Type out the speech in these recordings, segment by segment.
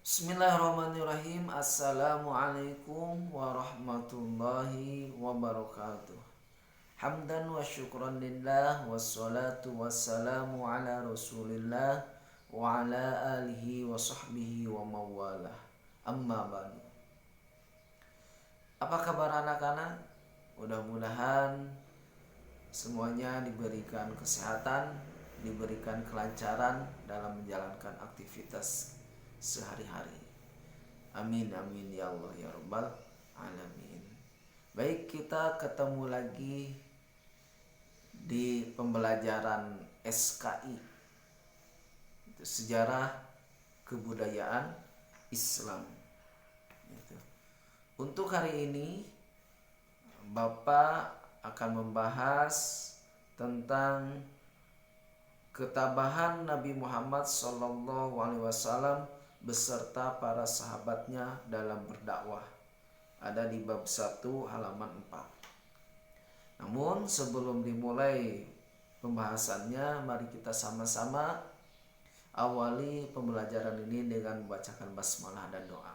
Bismillahirrahmanirrahim. Assalamualaikum warahmatullahi wabarakatuh. Hamdan wa syukran lillah, wassalatu wassalamu ala rasulillah wa ala alihi wa sahbihi wa mawalah. Amma ba'du. Apa kabar anak-anak? Mudah-mudahan semuanya diberikan kesehatan, diberikan kelancaran dalam menjalankan aktivitas sehari-hari. Amin amin ya Allah ya Rabbal alamin. Baik, kita ketemu lagi di pembelajaran SKI, itu sejarah kebudayaan Islam. Untuk hari ini Bapak akan membahas tentang ketabahan Nabi Muhammad SAW beserta para sahabatnya dalam berdakwah. Ada di bab 1 halaman 4. Namun sebelum dimulai pembahasannya, mari kita sama-sama awali pembelajaran ini dengan membacakan basmalah dan doa.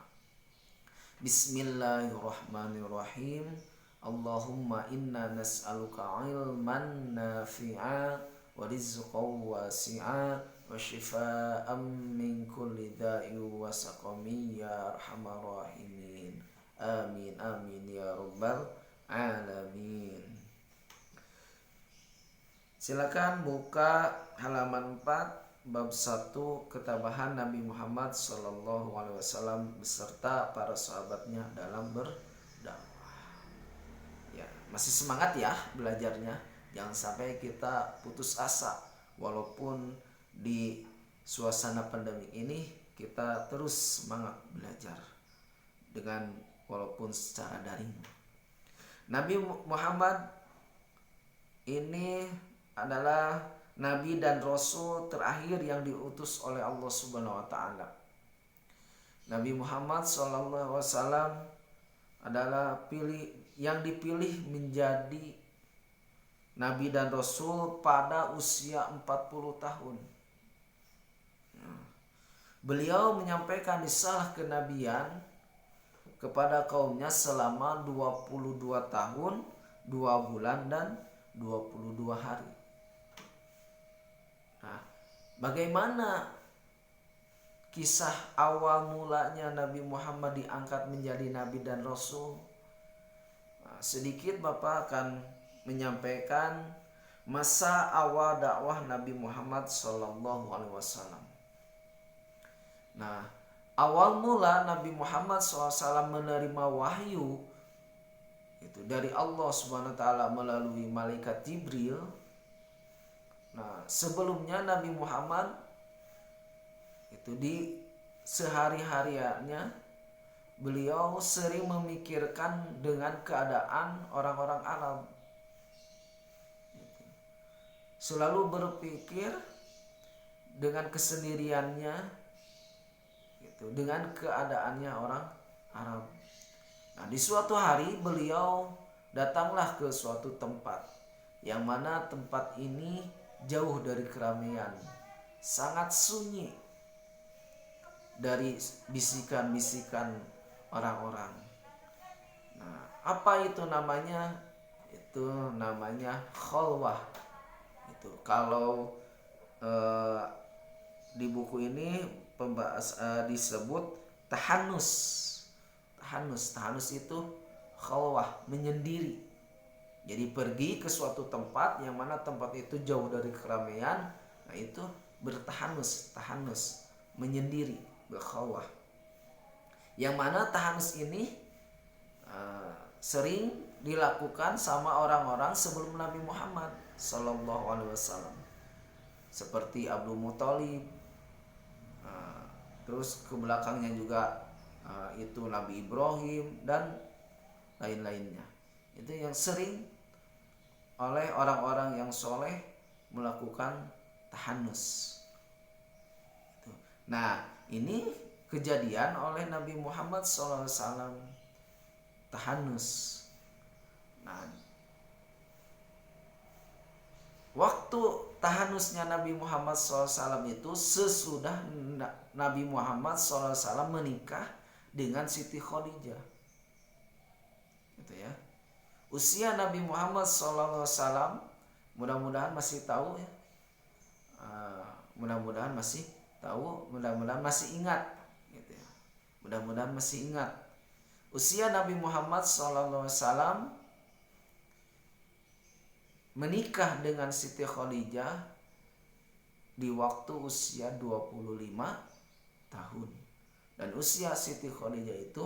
Bismillahirrahmanirrahim. Allahumma inna nas'aluka ilman nafi'a wa rizqan wasi'a wa shifaa'an min kulli da'i wa saqamin ya arhamar rahimin. Amin amin ya rabbal alamin. Silakan buka halaman 4 bab 1 ketabahan Nabi Muhammad SAW beserta para sahabatnya dalam berdakwah. Ya, masih semangat ya belajarnya. Jangan sampai kita putus asa. Walaupun di suasana pandemi ini kita terus semangat belajar dengan walaupun secara daring. Nabi Muhammad ini adalah nabi dan rasul terakhir yang diutus oleh Allah Subhanahu wa taala. Nabi Muhammad SAW adalah yang dipilih menjadi nabi dan rasul pada usia 40 tahun. Beliau menyampaikan risalah kenabian kepada kaumnya selama 22 tahun, 2 bulan dan 22 hari. Nah, bagaimana kisah awal mulanya Nabi Muhammad diangkat menjadi nabi dan rasul? Nah, sedikit Bapak akan menyampaikan masa awal dakwah Nabi Muhammad SAW. Nah, awal mula Nabi Muhammad SAW menerima wahyu itu dari Allah Subhanahu wa taala melalui malaikat Jibril. Nah, sebelumnya Nabi Muhammad itu di sehari-hariannya beliau sering memikirkan dengan keadaan orang-orang Arab. Selalu berpikir dengan kesendiriannya, dengan keadaannya orang Arab. Nah, di suatu hari beliau datanglah ke suatu tempat, yang mana tempat ini jauh dari keramaian, sangat sunyi dari bisikan-bisikan orang-orang. Nah, apa itu namanya? Itu namanya khalwah. Itu kalau di buku ini disebut tahanus. Tahanus itu khalwah, menyendiri. Jadi pergi ke suatu tempat yang mana tempat itu jauh dari keramaian, nah itu tahanus, menyendiri, berkhalwah. Yang mana tahanus ini sering dilakukan sama orang-orang sebelum Nabi Muhammad SAW, seperti Abdul Muthalib. Terus ke belakangnya juga itu Nabi Ibrahim dan lain-lainnya. Itu yang sering oleh orang-orang yang soleh melakukan tahanus. Nah, ini kejadian oleh Nabi Muhammad SAW, tahanus. Nah, waktu tahanusnya Nabi Muhammad SAW itu sesudah Nabi Muhammad SAW menikah dengan Siti Khadijah, gitu ya. Usia Nabi Muhammad SAW, mudah-mudahan masih tahu ya, mudah-mudahan masih tahu, mudah-mudahan masih ingat, gitu ya. Mudah-mudahan masih ingat. Usia Nabi Muhammad SAW menikah dengan Siti Khadijah di waktu usia 25 tahun. Dan usia Siti Khadijah itu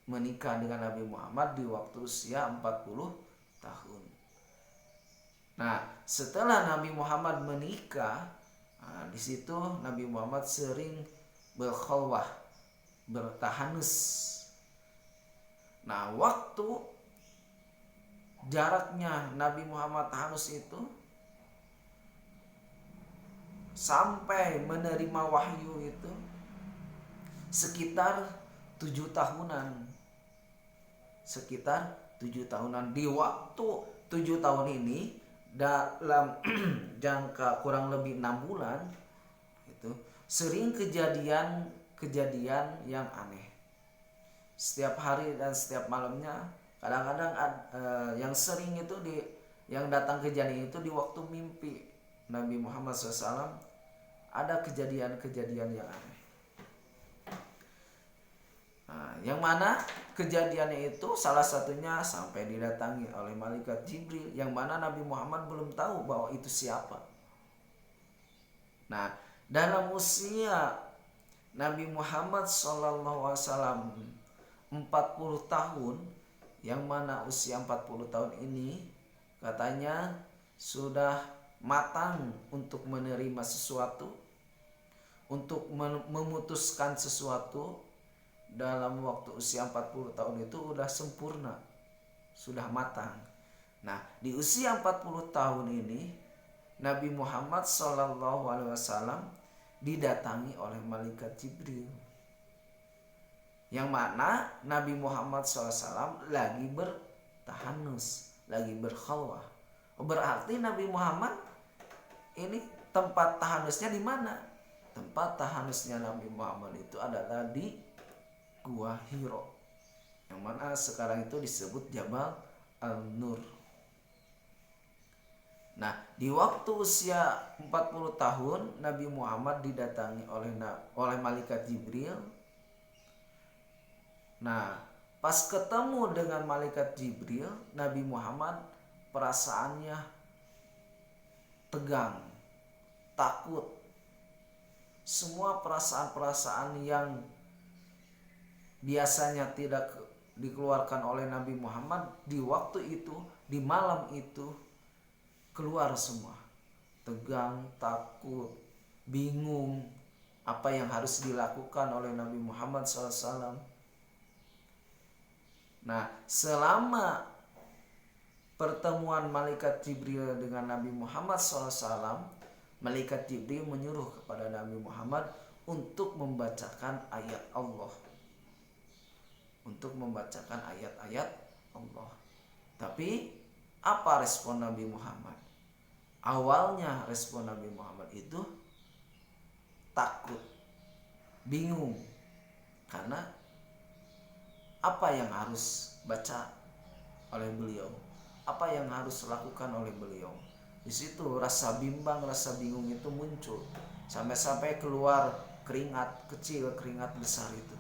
menikah dengan Nabi Muhammad di waktu usia 40 tahun. Nah, setelah Nabi Muhammad menikah, di situ Nabi Muhammad sering berkhulwah, bertahanus. Nah, waktu jaraknya Nabi Muhammad tahanus itu sampai menerima wahyu itu sekitar 7 tahunan. Sekitar 7 tahunan. Di waktu 7 tahun ini, dalam jangka kurang lebih 6 bulan itu sering kejadian yang aneh. Setiap hari dan setiap malamnya, kadang-kadang yang sering itu yang datang kejadian itu di waktu mimpi Nabi Muhammad SAW, ada kejadian-kejadian yang aneh. Nah, yang mana kejadiannya itu salah satunya sampai didatangi oleh malaikat Jibril, yang mana Nabi Muhammad belum tahu bahwa itu siapa. Nah, dalam usia Nabi Muhammad SAW 40 tahun, yang mana usia 40 tahun ini katanya sudah matang untuk menerima sesuatu, untuk memutuskan sesuatu. Dalam waktu usia 40 tahun itu sudah sempurna, sudah matang. Nah, di usia 40 tahun ini Nabi Muhammad SAW didatangi oleh malaikat Jibril, yang mana Nabi Muhammad SAW lagi bertahanus, lagi berkhulwah. Berarti Nabi Muhammad ini tempat tahanusnya di mana? Tempat tahanusnya Nabi Muhammad itu adalah di Gua Hiro, yang mana sekarang itu disebut Jabal Al-Nur. Nah, di waktu usia 40 tahun Nabi Muhammad didatangi oleh malaikat Jibril. Nah, pas ketemu dengan malaikat Jibril, Nabi Muhammad perasaannya tegang, takut. Semua perasaan-perasaan yang biasanya tidak dikeluarkan oleh Nabi Muhammad di waktu itu, di malam itu, keluar semua. Tegang, takut, bingung apa yang harus dilakukan oleh Nabi Muhammad SAW. Nah, selama pertemuan malaikat Jibril dengan Nabi Muhammad SAW, malaikat Jibril menyuruh kepada Nabi Muhammad untuk membacakan ayat Allah, untuk membacakan ayat-ayat Allah. Tapi apa respon Nabi Muhammad? Awalnya respon Nabi Muhammad itu takut, bingung, karena apa yang harus baca oleh beliau, apa yang harus lakukan oleh beliau. Di situ rasa bimbang, rasa bingung itu muncul, sampai-sampai keluar keringat kecil, keringat besar itu.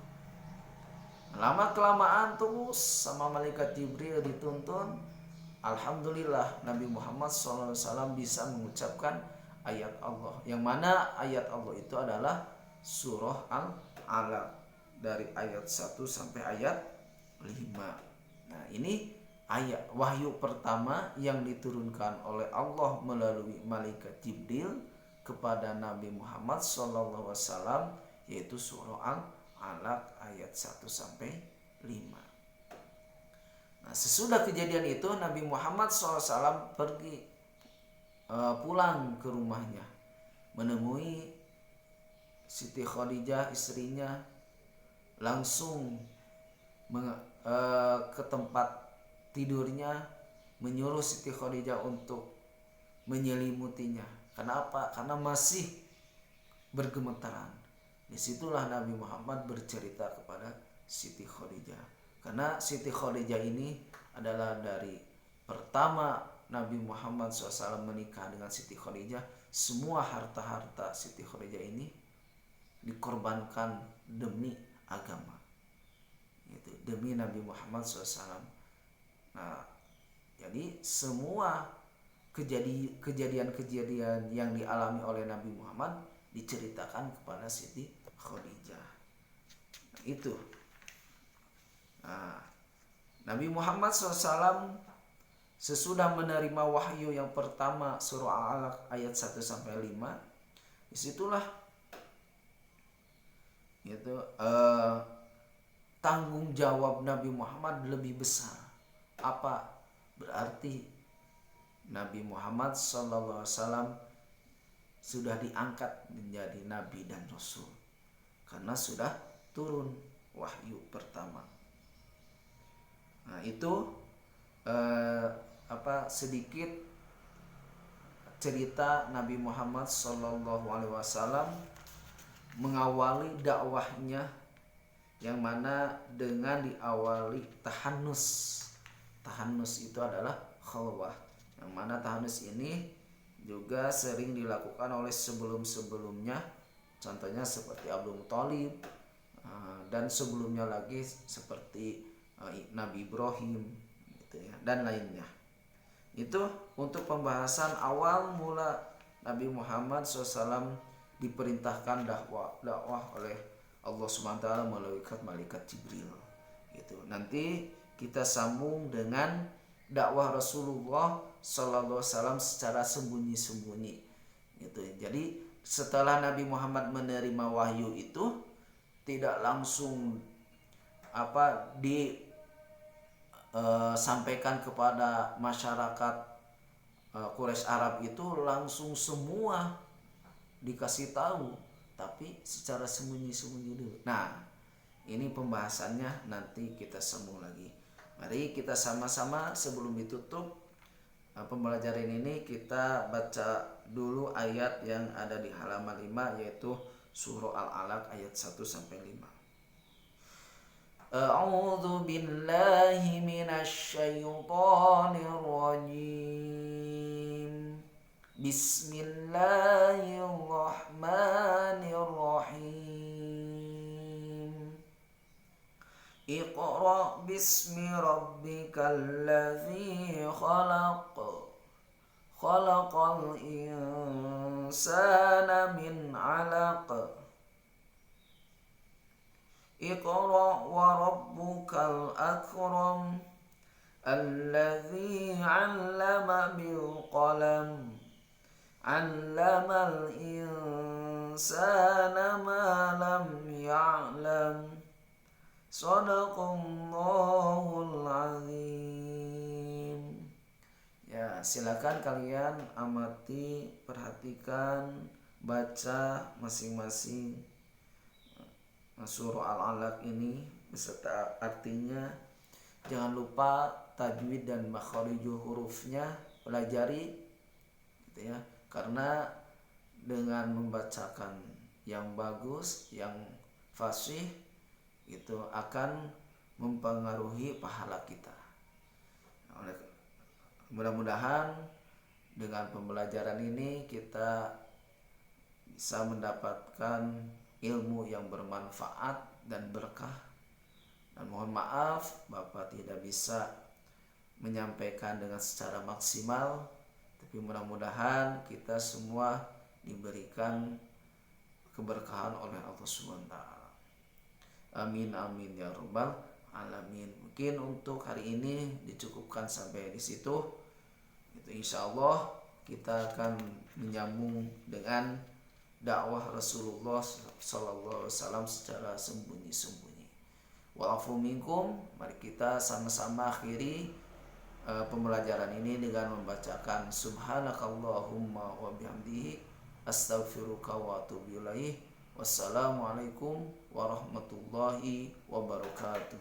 Lama kelamaan terus sama malaikat Jibril dituntun. Alhamdulillah Nabi Muhammad SAW bisa mengucapkan ayat Allah, yang mana ayat Allah itu adalah surah Al-Alaq, dari ayat 1 sampai ayat 5. Nah, ini ayat wahyu pertama yang diturunkan oleh Allah melalui malaikat Jibril kepada Nabi Muhammad SAW, yaitu surah Al-Alaq ayat 1 sampai 5. Nah, sesudah kejadian itu Nabi Muhammad SAW pergi pulang ke rumahnya, menemui Siti Khadijah istrinya, langsung ke tempat tidurnya, menyuruh Siti Khadijah untuk menyelimutinya. Kenapa? Karena masih bergemetaran. Disitulah Nabi Muhammad bercerita kepada Siti Khadijah. Karena Siti Khadijah ini adalah dari pertama Nabi Muhammad SAW menikah dengan Siti Khadijah, semua harta-harta Siti Khadijah ini dikorbankan demi agama, gitu, demi Nabi Muhammad SAW. Nah, jadi semua kejadian-kejadian yang dialami oleh Nabi Muhammad diceritakan kepada Siti Khadijah. Nah, itu. Nah, Nabi Muhammad SAW sesudah menerima wahyu yang pertama surah Al-Alaq ayat 1-5, disitulah gitu, tanggung jawab Nabi Muhammad lebih besar. Apa? Berarti Nabi Muhammad SAW sudah diangkat menjadi Nabi dan Rasul karena sudah turun wahyu pertama. Nah, itu sedikit cerita Nabi Muhammad SAW mengawali dakwahnya, yang mana dengan diawali tahannus. Tahannus itu adalah khalwah, yang mana tahannus ini juga sering dilakukan oleh sebelum-sebelumnya, contohnya seperti Abdul Muthalib, dan sebelumnya lagi seperti Nabi Ibrahim, gitu ya, dan lainnya. Itu untuk pembahasan awal mula Nabi Muhammad SAW diperintahkan dakwah oleh Allah SWT melalui malaikat Jibril, gitu. Nanti kita sambung dengan dakwah Rasulullah SAW secara sembunyi-sembunyi, gitu. Jadi setelah Nabi Muhammad menerima wahyu itu tidak langsung sampaikan kepada masyarakat Quraisy Arab itu langsung semua dikasih tahu, tapi secara sembunyi-sembunyi dulu. Nah, ini pembahasannya nanti kita sambung lagi. Mari kita sama-sama sebelum ditutup pembelajaran ini kita baca dulu ayat yang ada di halaman 5, yaitu surah Al-Alaq ayat 1-5. A'udzu billahi minasy syaithanir rajim. Bismillahirrahmanirrahim. Iqra bismi rabbikal ladzi khalaq. Khalaqal insana min 'alaq. Iqra wa rabbukal akram. Alladzi 'allama bil qalam. 'Allamal insana ma lam ya'lam. Shadaqallahul azim. Ya, silakan kalian amati, perhatikan, baca masing-masing surah Al-Alaq ini beserta artinya. Jangan lupa tajwid dan makharijul hurufnya pelajari, gitu ya. Karena dengan membacakan yang bagus, yang fasih, itu akan mempengaruhi pahala kita. Mudah-mudahan dengan pembelajaran ini kita bisa mendapatkan ilmu yang bermanfaat dan berkah. Dan mohon maaf Bapak tidak bisa menyampaikan dengan secara maksimal, tapi mudah-mudahan kita semua diberikan keberkahan oleh Allah SWT. Amin amin ya rabbal alamin. Mungkin untuk hari ini dicukupkan sampai di situ. Itu insyaallah kita akan menyambung dengan dakwah Rasulullah SAW secara sembunyi-sembunyi. Wa'afu minkum. Mari kita sama-sama akhiri pembelajaran ini dengan membacakan subhanakallahumma wa bihamdihi astaghfiruka wa atubu ilaih. Wassalamualaikum warahmatullahi wabarakatuh.